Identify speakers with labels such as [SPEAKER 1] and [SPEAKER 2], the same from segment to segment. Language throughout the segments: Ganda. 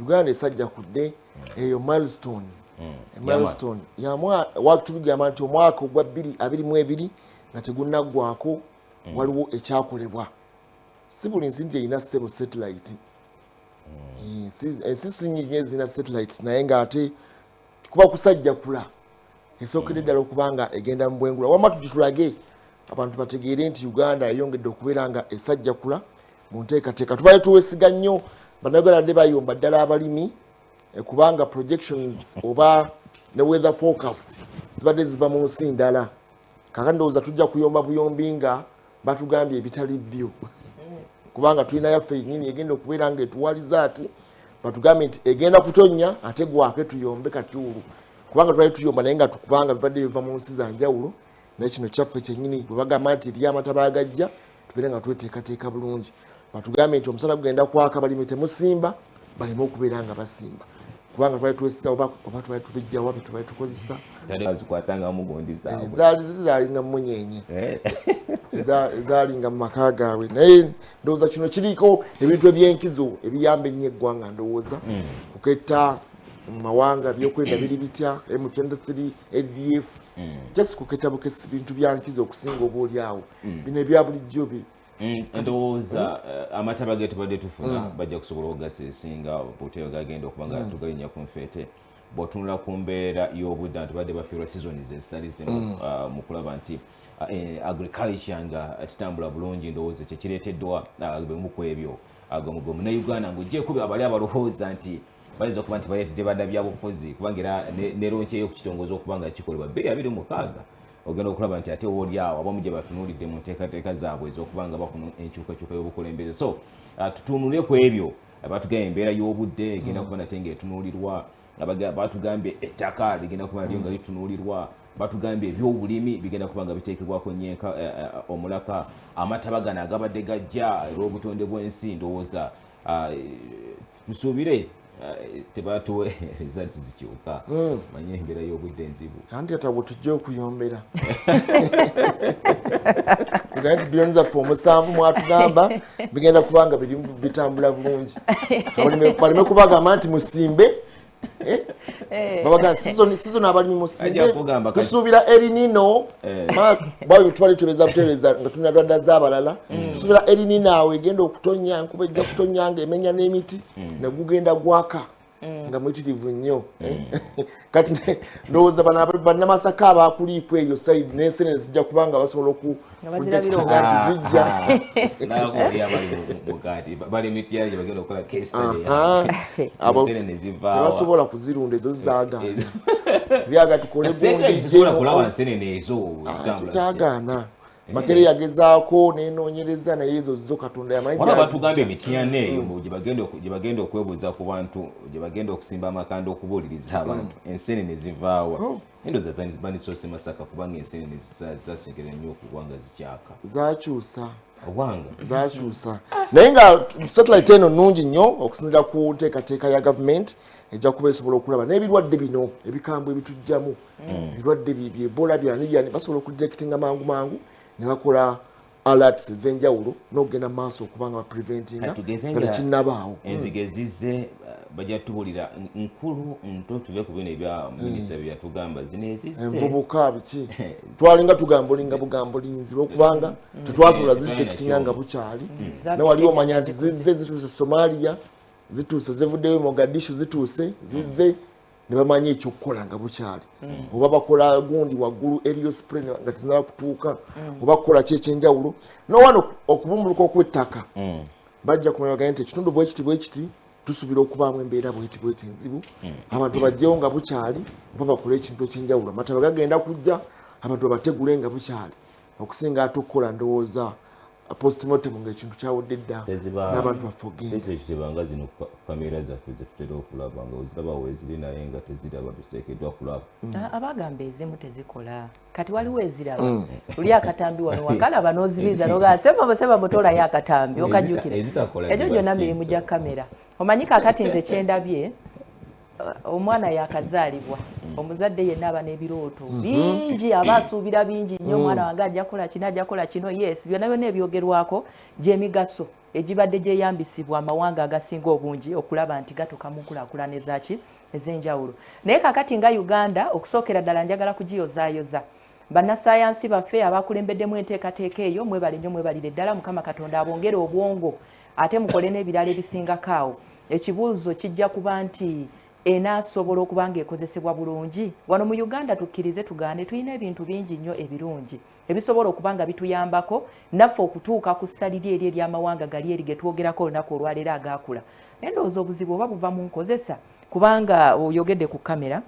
[SPEAKER 1] Uganda essajjakudde eyo milestone milestone yamwa wakutugamba nti omwaka ogwa 2022 nga tegunnaggwako waliwo ekyakolebwa si buli nsi nti erina ssebo satellite ensi nnyingi ezirina satellites naye ng'ate kuba kusajjakula esookedde ddala okubanga egenda mu bwengula wamma tugitulage abantu bategeere nti Uganda eyongedde okubeera nga esajjakula mu nteekateeka tubaye tuweesiga nnyo bannayuganda ne bayomba ddala abalimi kubanga projections oba ne weather forecast zibadde ziva mu nsi ndala kakati ndowooza tujja kuyomba buyombi nga batugambye ebitali byo kubanga tulina yaffe yennyini egenda okubeera nga etuwaliza ati batugambye nti egenda kutonnya ate gwake tuyombe katyulu kubanga twali tuyomba naye nga tukubanga bibadde biva mu nsi za njawulo naye kino kyaffe kyennyini bwe bagamba nti eri amataba agajja tubeere nga tweteekateeka bulungi batugambye nti omusana gugenda kwaka balimi temusimba baleme okubeera nga basimba kubanga twali tuwesiga oba twali tubijjawa betwali tukozesa zaalinga mumunyenye zaalinga mu maka gaabwe naye ndowooza kino kiriko ebintu ebyenkizo ebiyamba ennyo eggwanga ndowooza kuketta mu mawanga byokwenda biri bitya M23 ADF just kuketta bukesi bintu byankizo okusinga oba oli awo bino ebya bulijjo
[SPEAKER 2] ndowooza amataba ge tubadde tufuna bajja kusobola okugaseesinga poteyo gagenda okuba nga tugalinya ku nfeete bw'otunula ku mbeera y'obudde nti badde bafiirwa seasons ezitali zimu mu kulaba nti agriculture nga tutambula bulungi ndowooza kyekireeteddwa bimu ku ebyo agomugomu ne Uganda ng'oggyeko abali abalowooza nti bayinza okuba nti baleetedde bannabyabufuzi kubanga era ne lonchi ey'okukitongooza okuba nga kikolebwa 2026 ogenda okulaba nti ate oli awo abamu gye batunuulidde mu nteekateeka zaabwe ez'okuba nga bafuna enkyukakyuka y'obukulembeze so tutuunule ku ebyo batugambye embeera y'obudde egenda kuba nate ng'etunuulirwa batugambye ettaka ligenda kuba nalyo nga litunuulirwa batugambye ebyobulimi bigenda kuba nga biteekebwako nnyenka omulaka amataba gano agabadde gajja olw'obutonde bw'ensi ndowooza tusuubire tebatuwe results zikyuka manye embeera y'obudde enzibu
[SPEAKER 1] anti ata bwe tujja okuyombera tugenda bilioni zaffe 7 mwatugamba bigenda kubanga bitambula bulungi baleme kubagamba nti musimbe babaga season abalimi musimbe tusuubira erinino bwayo twali tubeeza nga tulina dwadda z'abalala tusuubira erinino awo egenda okutonya enkuba ejja kutonya nga emenya n'emiti negugenda gwaka nga mwitirivu nnyo kati ndowooza bannamasaka abakuliiko eyo side n'ensenene zijja kubanga basobola okujjakutanga nti zijja tebasobola kuzirunda ezo zagaana byaga tukole bungitagaana makere yagezaako nenoonyereza naye ezo zo katonda
[SPEAKER 2] yamanyi batugambye emitiyane eyo gye bagenda okwebuuza ku bantu gye bagenda okusimba amakanda okubuuliriza abantu ensenene zivaawa endoza zanisoose Masaka kubanga ensenene zasengera nnyo okubanga zikyaka
[SPEAKER 1] zakyusa
[SPEAKER 2] obwanga
[SPEAKER 1] zakyusa naye nga satellite eno nnungi nnyo okusinziira ku nteekateeka ya gavumenti ejja kuba esobola okulaba n'ebirwadde bino ebikambwe ebitujjamu ebirwadde byebola byani basobola okudirectinga mangu ne bakola alerts ez'enjawulo n'okugenda mu maaso okubanga bapreventinga nga tekinnabaawo
[SPEAKER 2] enzige ezizze bajja tubuulira nkulu nto tuve ku bino ebya minisita bye yatugamba zino ezizze
[SPEAKER 1] envubuka biki twalinga tugamba olinga bugambo linzi lwokubanga tetwasobola zidetectinga nga bukyali ne wali omanya nti zizze zituuse Somalia zituuse zivuddeyo Mogadishu zituuse zizze ne bamanya ekyokukola nga bukyali oba bakola gundi waggulu aerial spray nga tezinaba kutuuka oba kukola kyekyenjawulo nowano okubumbuluka okw'ettaka bajja kumanya bagambye nti ekitundu bwekiti tusuubira okubaamu embeera bweti enzibu abantu bajjewo nga bukyali oba bakole ekintu ekyenjawulo amataba gagenda kujja abantu babategule nga bukyali okusinga ate okukola ndowooza postmortem ng'ekintu kyawudde dda n'abantu
[SPEAKER 2] bafogekitebanga zino kamera zaffe zetutera okulaba nga oziraba weeziri naye nga teziraba tuziteekeddwa kulaba
[SPEAKER 3] abagamba ezimu tezikola kati waliwo eziraba luli akatambi wano wakalaba n'ozibiza nogaa seba motolayo akatambi okajjukira ekyo gyonna mirimu gya kamera omanyi kakati nze kyendabye omwana yakazaalibwa omuzadde yenna aba n'ebirooto bingi aba asuubira bingi nnyo omwana wange ajja kukola kino ajja kukola kino yes byonna byonna ebyogerwako gy'emigaso egibadde gyeyambisibwa amawanga agasinga obungi okulaba nti gatuuka mu nkulaakulana ez'enjawulo naye kakati nga Uganda okusookera ddala njagala kugiyozaayoza bannassaayansi baffe abakulembeddemu enteekateeka eyo mwebale nnyo mwebalire ddala Mukama Katonda abongere obwongo ate mukole n'ebirala ebisingakaawo ekibuuzo kijja kuba nti enaasobola okuba ng'ekozesebwa bulungi wano mu Uganda tukkirize tugaane tulina ebintu bingi nnyo ebirungi ebisobola okuba nga bituyambako naffe okutuuka ku ssaliri eri ery'amawanga gali eri ge twogerako olunaku olwaleero agaakula naye ndowooza obuzibu oba buva mu nkozesa kubanga oyogedde ku kamera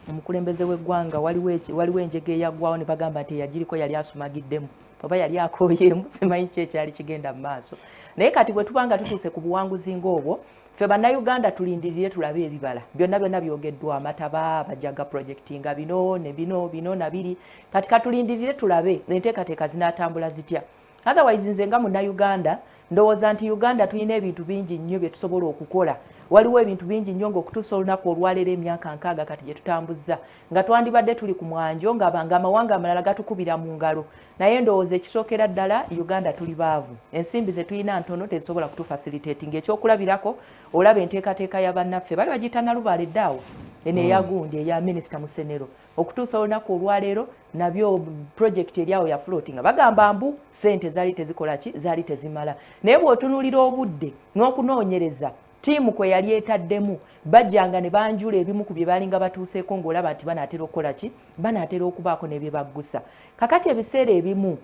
[SPEAKER 3] omukulembeze w'eggwanga waliwo enjega eyaggwawo ne bagamba nti eyagiriko yali asumagiddemu oba yali akooyeemu simanyi ki ekyali kigenda mu maaso naye kati bwe tuba nga tutuuse ku buwanguzi ng'obwo ffe bannayuganda tulindirire tulabe ebibala byonna byonna byogeddwa amataba bajaga projectinga bino nabiri kati katulindirire tulabe enteekateeka zinaatambula zitya otherwise nze nga munnayuganda ndowooza nti Uganda tulina ebintu bingi nnyo bye tusobola okukola waliwo ebintu bingi nnyo ng'okutuusa olunaku olwaleero emyaka 6 kati gye tutambuzza nga twandibadde tuli ku mwanjo ng'amawanga amalala gatukubira mu ngalo naye ndowooza ekisookera ddala Uganda tuli baavu ensimbi ze tulina ntono tezisobola kutufacilitating ekyokulabirako olaba enteekateeka ya bannaffe bali bagiyita nalubaale ddaawo eno eyagundi eya minisita Musenero okutuusa olunaku olwaleero nabyo project eryawo ya floating bagamba mbu sente zaali tezikola ki zaali tezimala naye bw'otunuulira obudde n'okunoonyereza tiimu kwe yali etaddemu bajjanga ne banjula ebimu ku bye baalinga batuuseeko ng'olaba nti banaatera okukola ki banaatera okubaako ne bye baggusa kakati ebiseera ebimu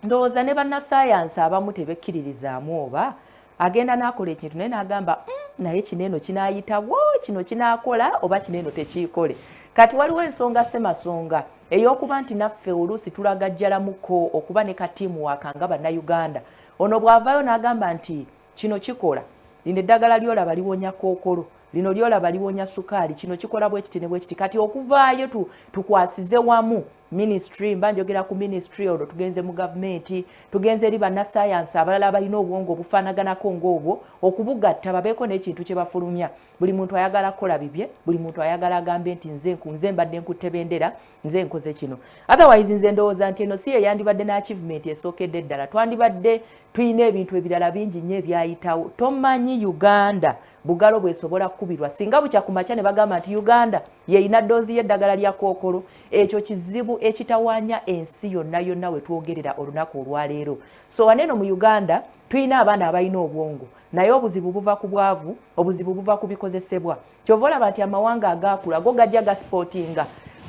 [SPEAKER 3] ndowooza ne bannassaayansi abamu tebekkiririzaamu oba agenda n'akola ekintu naye n'agamba naye kino eno kinaayitawo kino kinaakola oba kino eno tekiikole kati waliwo ensonga semasonga ey'okuba nti naffe oluusi tulagajjalamuko okuba ne katiimu waakanga bannayuganda ono bw'avaayo n'agamba nti kino kikola lino eddagala lyolaba liwonya kookolo lino lyolaba liwonya sukaali kino kikola bwe kiti ne bwe kiti kati okuvaayo tukwasize wamu ministry mba njogera ku ministry olwo tugenze mu gavumenti tugenze eri bannassaayansi abalala balina obwongo obufaanaganako ng'obwo okubugatta babeeko n'ekintu kye bafulumya buli muntu ayagala kukola bibye buli muntu ayagala agambe nti nze mbadde nkutte bendera nze nkoze kino otherwise nze ndowooza nti eno si yandibadde n'achievement esookedde ddala twandibadde tulina ebintu ebirala bingi nnyo ebyayitawo tomanyi Uganda bugalo bwesobola kukubirwa singa bukya ku makya ne bagamba nti Uganda yeeyina ddoozi y'eddagala lya kookolo ekyo kizibu ekitawaanya ensi yonna yonna we twogerera olunaku olwaleero so waneeno mu Uganda tulina abaana abalina obwongo naye obuzibu buva ku bwavu obuzibu buva ku bikozesebwa kyova olaba nti amawanga agaakula go gajja gasportinga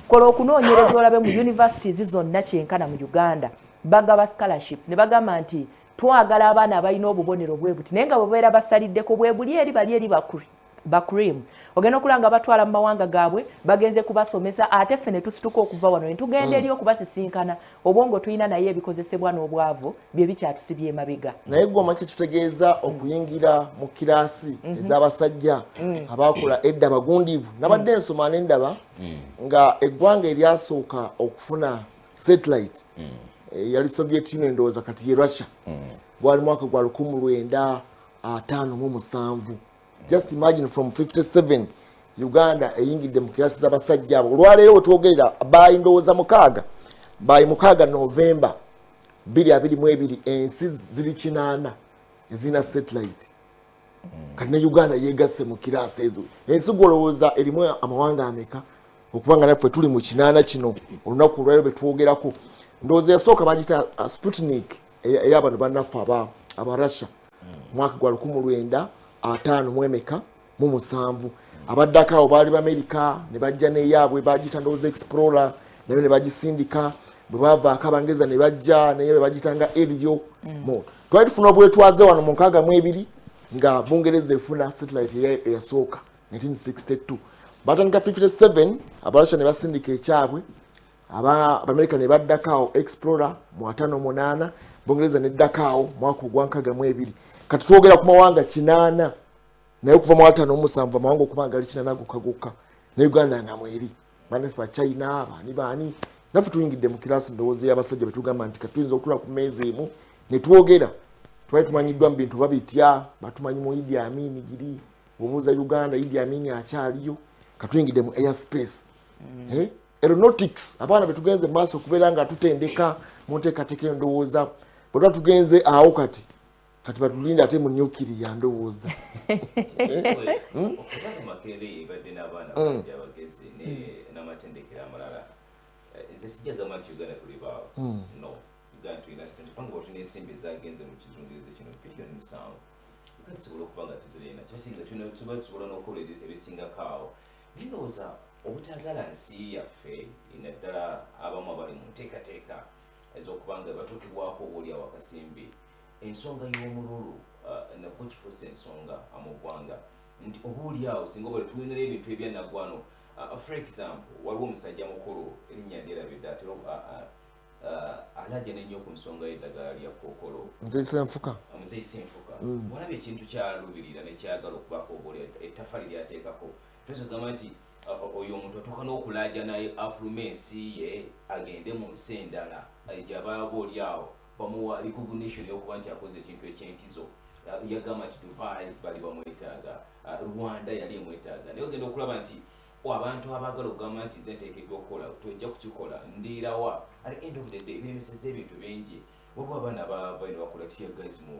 [SPEAKER 3] kola okunoonyereza olabe mu universities zonna kyenkana mu Uganda bagaba scholarships ne bagamba nti twagala abaana abalina obubonero bwe buti naye nga bwebeera basaliddeko bwe buli eri bali eri bakurimu ogenda okulanga batwala mu mawanga gaabwe bagenze kubasomesa ate ffe ne tusituka okuva wano ne tugenda eri okubasisinkana obwongo tulina naye ebikozesebwa n'obwavu bye bikyatusibye emabega
[SPEAKER 1] naye gwe omaki kitegeeza okuyingira mu kiraasi ez'abasajja abaakola edda bagundiivu nabadde ensoma n'endaba nga eggwanga eryasooka okufuna satellite yali Soviet Union ndowooza kati ye Russia gwali mwaka gwa 1957 just imagine from 57 Uganda eyingidde mu kirasi z'abasajja abo olwaleero wetwogerera bayi ndowooza mukaaga November 2022 ensi ziri 8 ezina satellite kati ne Uganda yegasse mu kirasi ezo ensi golowooza erimu amawanga ameka okubanga naffe tuli mu 8 kino olunaku olwaleero betwogerako ndowooza yasooka bagita Sputnik ey'abantu bannaffe aba Russia mwaka gwa 1957 abaddako awo baali B'Amerika ne bajja n'eyaabwe bagita ndowooza Explorer nayo ne bagisindika bwe bavaako Abangereza ne bajja naye bagitanga Elio twali tufuna obwetwaze wano mu 62 nga Bungereza efuna satellite eyasooka 1962 batandika 57 Abarussia ne basindika ekyabwe Ab'Amerika ne baddako Explorer mu 58 Bungereza ne ddako mwaka gwa 62 kati twogera ku mawanga 8 naye okuva mu 57 amawanga okubanga ali 8 gokka ne Uganda nga mweri bannaffe China baani naffe tuyingidde mu kirasi ndowooza y'abasajja betugamba nti katuyinza okutula ku mmeeza emu ne twogera twali tumanyiddwa mu bintu babitya batumanyi mu Idi Amin giri obuuza Uganda Idi Amin akyaliyo katuyingidde mu airspace aeronautics abaana betugenze maaso okubeera nga tutendeka mu nteekateeka endowooza bwe tuba tugenze awo kati batulinda ate mu nuclear ndowooza
[SPEAKER 2] okuva mu Makerere ebadde n'abaana bangi abagezi n'amatendekero amalala nze sijjagamba nti Uganda tuli baawo no Uganda tulina ssente kubanga bwe tulina ensimbi ezagenze mu kizungirizi kino biliyoni 7 Uganda tusobola okuba nga tuzirina kyasinga tuba tusobola n'okukola ebisingako awo ndowooza obutagala nsi yaffe naddala abamu abali mu nteekateeka ez'okuba nga batuukibwako obaolyawo akasimbi ensonga y'omululu nabwo kifuuse ensonga mu ggwanga nti obaolyawo singa oba tulina ebintu ebyanaggwano for example waliwo omusajja mukulu erinnya ndyerabidde ate alajja nennyo ku nsonga y'eddagala lya kookolo Muzeeyisa Enfuka walaba ekintu kyalubirira nekyagala okubaako obaolya ettafali lyateekako tozagamba nti oyo omuntu atuuka n'okulaaja naye afuluma ensi ye agende mu nsi endala gy'abaaba olyawo bamuwa recognition y'okuba nti akoze ekintu eky'enkizo yagamba nti Dubai bali bamwetaaga Rwanda yali emwetaaga naye ogenda okulaba nti abantu abaagala okugamba nti nze nteekeddwa okukola tojja kukikola ndiirawa at the end of the day biremeseza ebintu bingi waliwo abaana bava ne bakola tear gas mu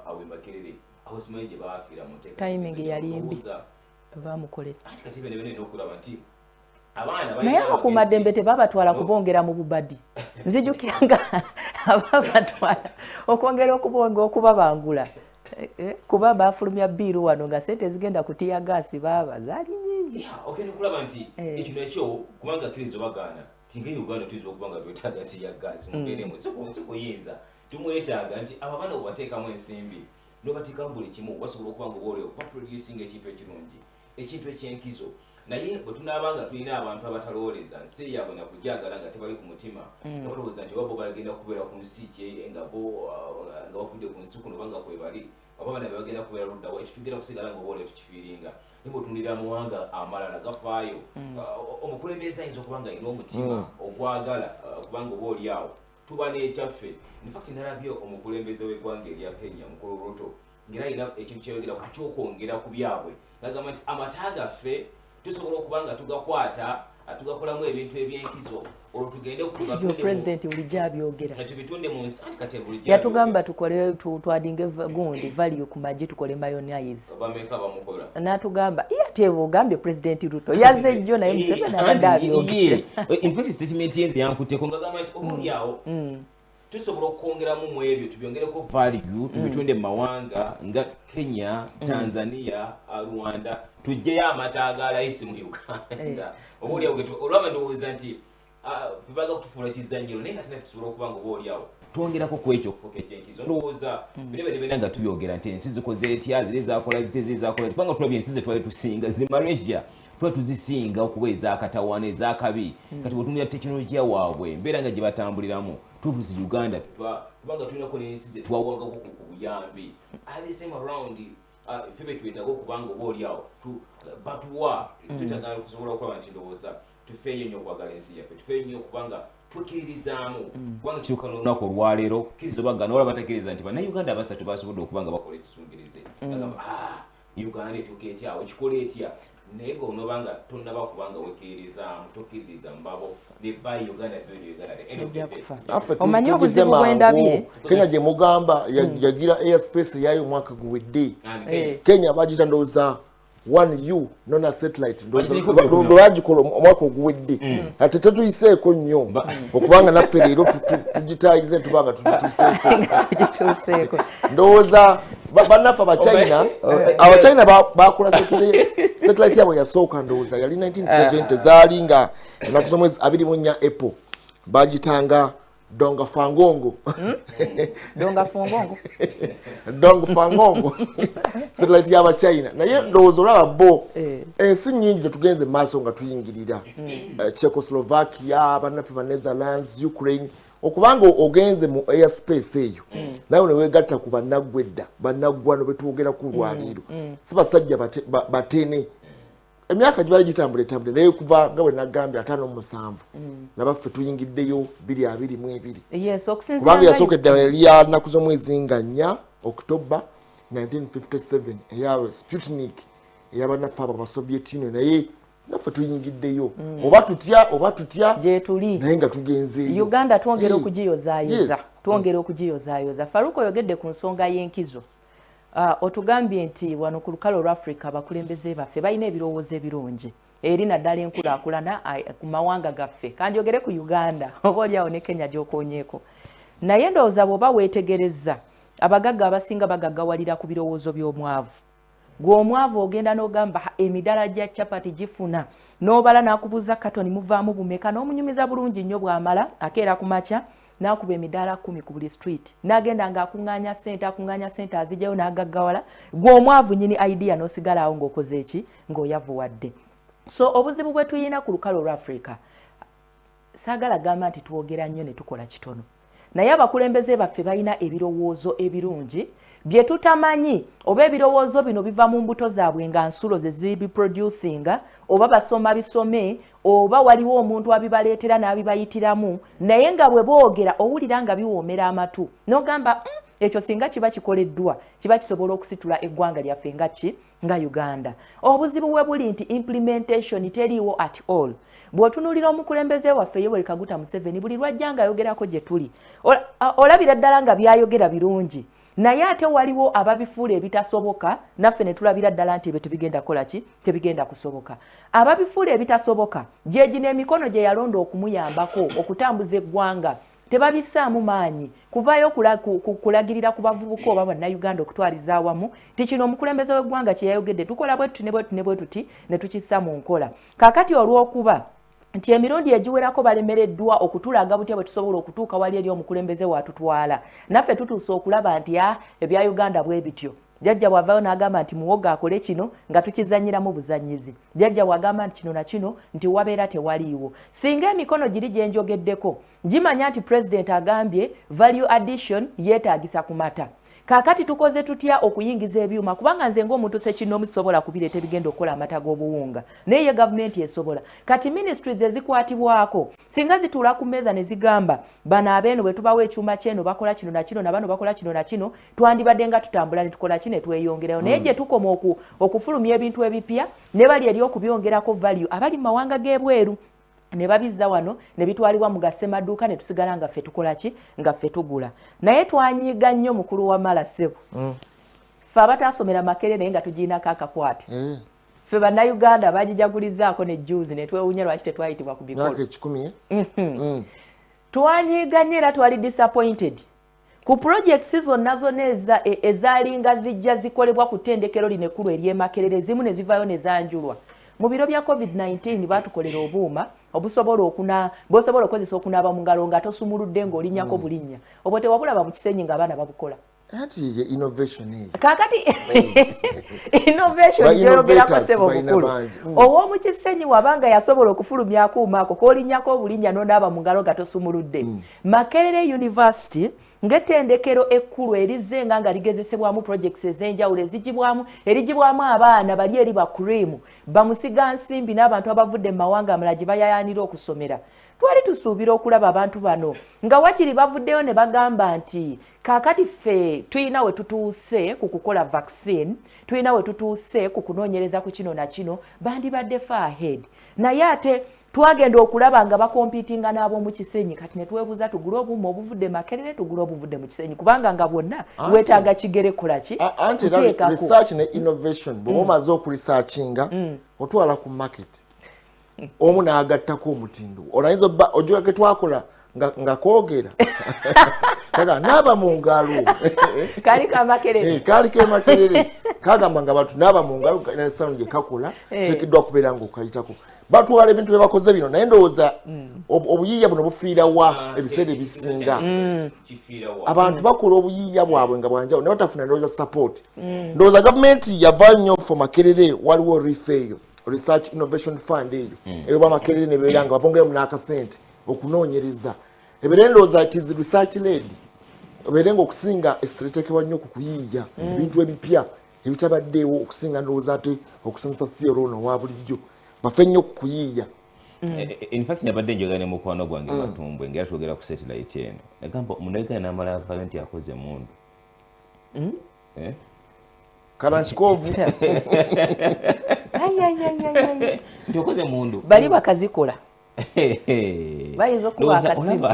[SPEAKER 2] awe Makerere awo simanyi gye baafiira mu nteekateeka
[SPEAKER 3] timing yali mbi bamukolera
[SPEAKER 2] ati kati bene n'okulaba nti
[SPEAKER 3] naye abakuumaddembe tebabatwala kubongera mu bubadi nzijukira nga ababatwala okwongera okubabangula kuba bafulumya bbiiru wano nga sente zigenda kutiya gaasi baaba zaali nyingi
[SPEAKER 2] ogenda okulaba nti ekino ekyo kubanga kkiriza bagaana tinga Uganda tuyinza okuba nga twetaaga nti ya gaasi mubeeremu sikuyinza tumwetaaga nti abo abaana obateekamu ensimbi n'obateekamu buli kimu basobola okuba nga obaoleo baproducing ekintu ekirungi ekintu eky'enkizo naye bwe tunaaba nga tulina abantu abatalowooleza nsi yaabwe nakujagala nga tebali ku mutima nabalowooza nti wabo bagenda kubeera ku nsi kye nga bafudde ku nsi kuno banga kwe bali oba bana be bagenda kubeera luddawa ekyo tugenda kusigala nga obaoleo tukifiiringa naye bwe tunulira amawanga amalala gafaayo omukulembeze ayinza okuba nga alina omutima ogwagala kubanga oba olyawo tuba n'ekyaffe infact nalabye omukulembeze w'eggwanga erya Kenya mukulu Ruto ng'era alina ekintu kyeyogera ku kyokwongera ku byabwe ng'agamba nti amata gaffe tusobola okuba nga tugakwata tugakolamu ebintu eby'enkizo olwo tugende
[SPEAKER 3] president bulijjo abyogera
[SPEAKER 2] tubitunde mu nsi kati bulijjo
[SPEAKER 3] yatugamba tukole twadinge gundi value ku magi tukole mayonnaise
[SPEAKER 2] bameka bamukola
[SPEAKER 3] n'atugamba ate bw'ogambye president Ruto yazze jjo naye Museveni abadde abyogera
[SPEAKER 2] in fact statement yenze yankutteko ng'agamba nti obaolyawo tusobola okwongeramu mu ebyo tubyongereko value tubitunde mu mawanga nga Kenya Tanzania Rwanda tujjeyo amata agalayisi mu Uganda obaolyawo olwaba ndowooza nti baga kutufuula kizannyiro naye kati tusobola okuba nga obaolyawo twongerako ku ekyo okufuuka ekyenkizo ndowooza bino nga tubyogera nti ensi zikoze etya ziri zakola zitezi zakola kubanga tulabye ensi ze twali tusinga zi Malaysia twali tuzisinga okuba ez'akatawaana ez'akabi kati bwe tunulira tekinologiya waabwe embeera nga gye batambuliramu tubuzi Uganda kubanga tulinako n'ensi ze twawangako ku buyambi at the same around ffe betwetaaga okubanga obaolyawo batuwa tutagala okusobola okulaba nti ndowooza tufeeyo nnyo okwagala ensi yaffe tufeeyo nnyo okubanga twekiririzaamu kubanga kikyuka n'olunaku olwaleero kkiriza obagana olaba bategeereza nti bannayuganda abasatu basobodde okuba nga bakola ekizungirizi agamba Uganda etuuka etya ekikola etya naye ng'onobanga tonnaba kubanga wekkiririzaamu tokkiririza mbabo nebbayi Uganda
[SPEAKER 3] omanyi obuzibu bw'endabye
[SPEAKER 1] Kenya gye mugamba yagira airspace eyayo omwaka guwedde Kenya bagita ndowooza 1U nona satellite ndo bagikola omwaka oguwedde ate tetuyiseeko nnyo okubanga naffe leero tugitayize tubanga
[SPEAKER 3] tugituuseeko
[SPEAKER 1] ndowooza bannaffe abachina bakola satellite yabwe yasooka ndowooza yali 1970 zaali nga ennaku z'omwezi 24 April bagitanga Donga Fangongo satellite y'Abachina naye ndowooza olaba bo ensi nnyingi zetugenze maaso nga tuyingirira Czechoslovakia bannaffe ba Netherlands Ukraine okubanga ogenze mu airspace eyo naye neweegatta ku bannaggwedda bannaggwano betwogera ku lwaleero si basajja batene emyaka gibali gitambula naye kuva nga bwe nagambye 57 nabaffe tuyingiddeyo 2022 kubanga yasooka eddala yali ya nnaku z'omwezi nga 4 October 1957 eyawe Sputnik eyabannaffe abo aba Soviet Union naye naffe tuyingiddeyo oba tutya
[SPEAKER 3] gye tuli
[SPEAKER 1] naye nga tugenzeeyo.
[SPEAKER 3] Uganda twongera okugiyozaayoza twongera okugiyozaayoza. Faruko oyogedde ku nsonga y'enkizo. Otugambye nti wano ku lukalu olw'Afrika abakulembeze baffe balina ebirowoozo ebirungi eri naddala enkulaakulana ku mawanga gaffe. Kanjogere ku Uganda oba oliawo ne Kenya gy'okoonyeeko. Naye ndowooza bw'oba weetegerezza abagagga abasinga bagaggawalira ku birowoozo by'omwavu. Gwe omwavu ogenda n'ogamba emidaala gya capati gifuna n'obala n'akubuuza katoni muvaamu bumeka n'omunyumiza bulungi nnyo bw'amala akeera ku makya n'akuba emidaala 10 ku buli street n'agenda ng'akuŋŋaanya ssente azigyayo n'agaggawala. Gwe omwavu nyini idea n'osigala awo ng'okoze eki ng'oyavuwadde. So obuzibu bwe tuyina ku lukalu olw'Afrika saagala gamba nti twogera nnyo ne tukola kitono. Naye abakulembeze baffe balina ebirowoozo ebirungi bye tutamanyi oba ebirowoozo bino biva mu mbuto zaabwe nga nsulo ze zibiproducinga oba basoma bisome oba waliwo omuntu abibaleetera n'abibayitiramu naye nga bwe boogera owulira nga biwoomera amatu n'ogamba ekyo singa kiba kikoleddwa kiba kisobola okusitula eggwanga lyaffe nga Uganda. Obuzibu bwe buli nti implementation teriiwo at all. Bw'otunuulira omukulembeze waffe Yoweri Kaguta Museveni buli lwajja ng'ayogerako gye tuli olabira ddala nga byayogera birungi naye ate waliwo ababifuula ebitasoboka naffe ne tulabira ddala nti ebyo tebigenda kukola ki tebigenda kusoboka. Ababifuula ebitasoboka gye gino emikono gye yalonda okumuyambako okutambuza eggwanga tebabissaamu maanyi kuvaayo kulagirira ku bavubuka oba bannayuganda okutwaliza awamu ti kino omukulembeze w'eggwanga kye yayogedde tukola bwe tuti ne bwe tuti ne tukissa mu nkola. Kaakati olw'okuba nti emirundi egiwerako balemereddwa okutulaga butya bwe tusobola okutuuka wali eri omukulembeze watutwala naffe tutuuse okulaba nti ebya Uganda bwe bityo. Jjajja bw'avaayo n'agamba nti muwoga akole kino nga tukizanyiramu buzanyizi. Jjajja bw'agamba nti kino na kino nti wabeera tewaliiwo. Singa emikono giri gye njogeddeko gimanya nti President agambye value addition yeetaagisa kumata. Kaakati tukoze tutya okuyingiza ebyuma kubanga nze ng'omuntu sekinoomu sisobola kubireeta ebigenda okukola amata g'obuwunga naye gavumenti esobola. Kati ministries ezikwatibwako singa zituula ku mmeeza ne zigamba bano abeeno bwe tubawo ekyuma kyeno bakola kino na kino na bano bakola kino na kino twandibadde nga tutambula ne tukola kino tweyongerayo naye gye tukoma okufulumya ebintu ebipya ne bali eri okubyongerako value abali mu mawanga g'ebweru ne babizza wano ne bitwalibwa mu gassemaduuka ne tusigala nga ffe tukola ki nga ffe tugula. Naye twanyiiga nnyo mukulu wa mala ssebo ffe abataasomera Makerere naye nga tugiinako akakwate ffe bannayuganda bagijagulizaako ne juuzi ne twewuunya lwaki tetwayitibwa ku mikolo twanyiiga nnyo era twali disappointed ku projects zonna ezaalinga zijja zikolebwa ku ttendekero lino ekkulu ery'e Makerere ezimu ne zivaayo ne zanjulwa. Mu biro bya COVID-19 baatukolera obuuma bosobola okozesa okunaaba mu ngalo nga tosumuludde ng'olinnyako bulinnya obwo tewabulaba mu kisenyi ng'abaana babukola.
[SPEAKER 1] Ati ye innovation
[SPEAKER 3] kaakati innovation gyoyogerako ssebo bukulu ow'omu kisenyi wabanga yasobola okufulumya akuuma ako k'olinnyako obulinnya n'onaaba mu ngalo nga tosumuludde. Makerere University ng'ettendekero ekkulu erizze nga ligezesebwamu projects ez'enjawulo erigibwamu abaana bali eri ba cream bamusiga nsimbi n'abantu abavudde mu mawanga amalala gye bayayaanira okusomera. Twali tusuubira okulaba abantu bano nga wakiri bavuddeyo ne bagamba nti kaakati ffe tuyina we tutuuse ku kukola vaccine tuyina we tutuuse ku kunoonyereza ku kino na kino bandibadde far ahead naye ate twagenda okulaba nga bakompitinga n'ab'omu kisenyi kati ne twebuuza tugule obuuma obuvudde Makerere tugule obuvudde mu kisenyi kubanga nga bwonna weetaaga kigere kola ki
[SPEAKER 1] kuteekako. Research ne innovation bw'oba omaze okuresearchinga otwala ku market omu n'agattako omutindo olayinza obba ojjuga ke twakola nga koogera kaga naaba mu ngalo
[SPEAKER 3] kaali ka Makerere
[SPEAKER 1] kaali ke Makerere kagamba nga bantu naaba mu ngalo n'essano gye kakola teekeddwa kubeera ng'okayitako batwala ebintu bye bakoze bino naye ndowooza obuyiiya buno bufiira wa ebiseera ebisinga abantu bakola obuyiiya bwabwe nga bwanjawulo naye batafuna ndowooza support. Ndowooza gavumenti yava nnyo for Makerere waliwo RIFEO Research Innovation Fund eyo ba Makerere ne beera nga bapongera mu n'akasente okunoonyereza ebeere ndowooza it is research led ebeere ng'okusinga esiterekebwa nnyo ku kuyiiya ebintu ebipya ebitabaddeewo okusinga ndowooza ate okusomesa theory ono wa bulijjo bafe nnyo ku kuyiiya.
[SPEAKER 2] In fact nabadde njogera ne mukwano gwange Matumbwe ngera twogera ku satellite eno nagamba munayika n'amala avaayo nti akoze mundu
[SPEAKER 1] Kalanchikovu
[SPEAKER 2] ndokoze mundu
[SPEAKER 3] bali bakazikola bayinza okuba akasimu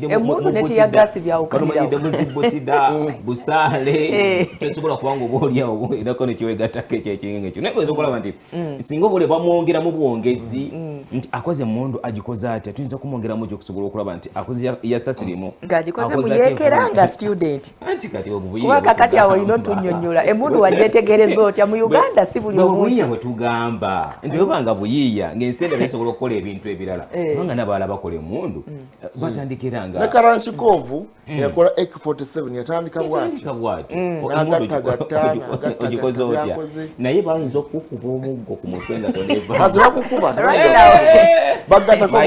[SPEAKER 3] emundu netiyagasi byawukanirawo
[SPEAKER 2] busaale tosobola kubanga oba oliawo erako nekiwegatako ekyekinga ekyo naye oyinza okulaba nti singa oba ole bamwongeramu buwongezi nti akoze emundu agikoze atya tuyinza kumwongeramu ekyokusobola okulaba nti akoze yasasirimu
[SPEAKER 3] ng'agikoze muyeekera nga student
[SPEAKER 2] anti kati
[SPEAKER 3] kuba kakati awo olina otunnyonnyola emundu wagyetegereza otya mu Uganda si buli
[SPEAKER 2] obuyiiya bwe tugamba nti webanga buyiiya ng'ensenda nesobola okukola ebintu ebirala kubanga n'abalala bakola emundu batandikiranga
[SPEAKER 1] ne Kalanchikovu yakola AK47 yatandika bwati
[SPEAKER 2] ogikoze otya naye bayinza okukuba omuggo ku mutwe nga toneva
[SPEAKER 1] kati bakukuba bagatako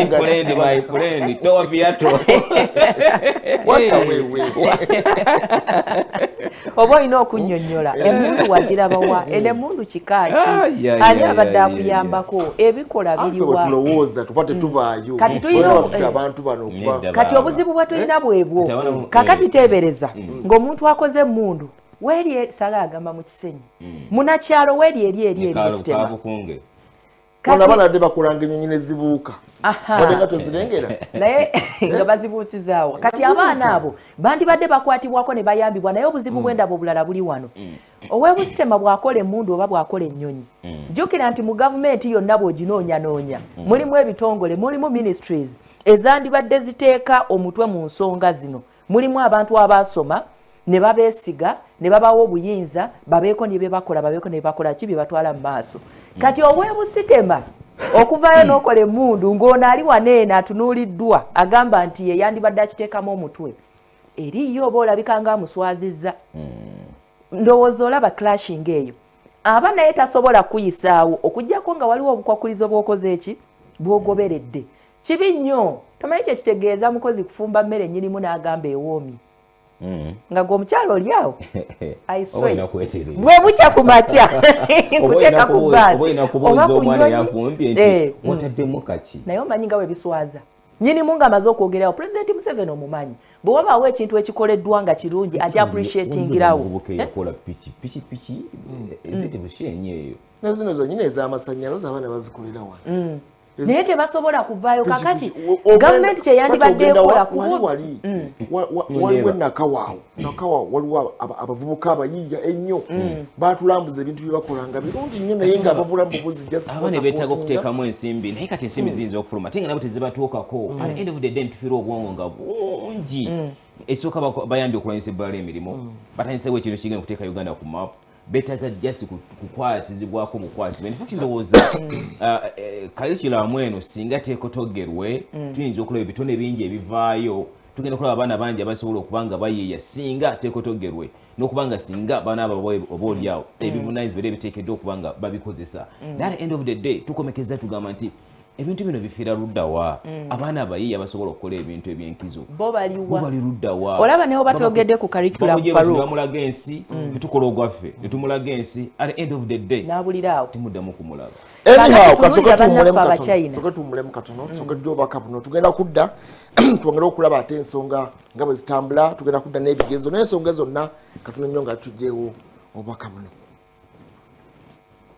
[SPEAKER 2] my friend towa piato
[SPEAKER 1] wacha wewe
[SPEAKER 3] oba olina okunnyonnyola emundu wagirabawa ene emundu kikaaki ani abadde akuyambako ebikola biriwa
[SPEAKER 1] tulowooza tupate tubaayo
[SPEAKER 3] kati tulina
[SPEAKER 1] abantu bano
[SPEAKER 3] kati obuzibu bwe tulina bwebwo kakati teebereza ng'omuntu akoze emundu weeri sala agamba mu kisenyi munakyalo weeri eri ebisitema
[SPEAKER 1] bona baladde bakulanga ennyonyi ne zibuuka wadde nga tozirengera
[SPEAKER 3] naye nga bazibuusizaawo kati abaana abo bandibadde bakwatibwako ne bayambibwa naye obuzibu bw'endaba obulala buli wano ow'ebusitema bw'akola emmundu oba bw'akola ennyonyi jjukira nti mu gavumenti yonna bw'oginoonyanoonya mulimu ebitongole mulimu ministries ezandibadde ziteeka omutwe mu nsonga zino mulimu abantu abaasoma ne babeesiga ne babawa obuyinza babeeko ne bebakola ki bye batwala mu maaso kati ow'ebusitema okuvaayo n'okola emmundu ng'ono ali waneena atunuuliddwa agamba nti ye yandibadde akiteekamu omutwe eriyo oba olabika ng'amuswazizza ndowooza olaba clashing eyo aba naye tasobola kuyisaawo okuggyako nga waliwo obukwakulizo bw'okoze eki bw'ogoberedde kibi nnyo tomanyi kye kitegeeza mukozi kufumba mmere nnyinimu n'agamba ewoomi nga gwomukyalo oli awo bwe bukya ku makya kuteeka ku baasi oba ku nnyonyi naye omanyi nga bwe biswaza nnyinimu ng'amaze okwogerawo pulezidenti Museveni omumanyi bwe wabaawo ekintu ekikoleddwa nga kirungi ati appreciatingirawo
[SPEAKER 2] pikipiki ezite bushenyi eyo
[SPEAKER 1] nazino zonyine ez'amasannyalaze abaana bazikolera wano
[SPEAKER 3] naye tebasobola kuvaayo kakati gavumenti kyeyandibadde ekola
[SPEAKER 1] waliwo nakawaawo waliwo abavubuka abayiiya ennyo batulambuza ebintu bye bakolanga birungi nnyo naye nga ababulamu
[SPEAKER 2] abo ne beetaaga okuteekamu ensimbi naye kati ensimbi ziyinza okufuluma ate nga nabo tezibatuukako at end of the day ntufiira obwongo nga bungi esooka bayambye okulwanyisa ebbala l'emirimu batanyisewo ekintu kigenda okuteeka Uganda ku map beetaaga just kukwatizibwako bukwatizibwa nfuti ndowooza kalikiramu eno singa teekotogerwe tuyinza okulaba ebitone bingi ebivaayo tugenda okulaba abaana bangi abasobola okuba nga bayiiya singa teekotogerwe n'okubanga singa baana abo oba oliawo ebivunanyizibwa era ebiteekeddwa okuba nga babikozesa naye at the end of the day tukomekeza tugamba nti ebintu bino bifiira luddawa abaana abayiiya basobola okukola ebintu ebyenkizo bo bali luddawa
[SPEAKER 3] olaba newo batwogedde ku curriculum
[SPEAKER 2] bamulaga ensi netukola ogwaffe netumulaga ensi at the end of the day
[SPEAKER 3] n'abuliraawo
[SPEAKER 2] timuddamu kumulaba
[SPEAKER 1] anyhow kasoka tumulemu katono tusoka gyobaka buno tugenda kudda twongera okulaba ate ensonga nga bwe zitambula tugenda kudda n'ebigezo n'ensonga zonna katono nnyo nga tujjeewo obubaka buno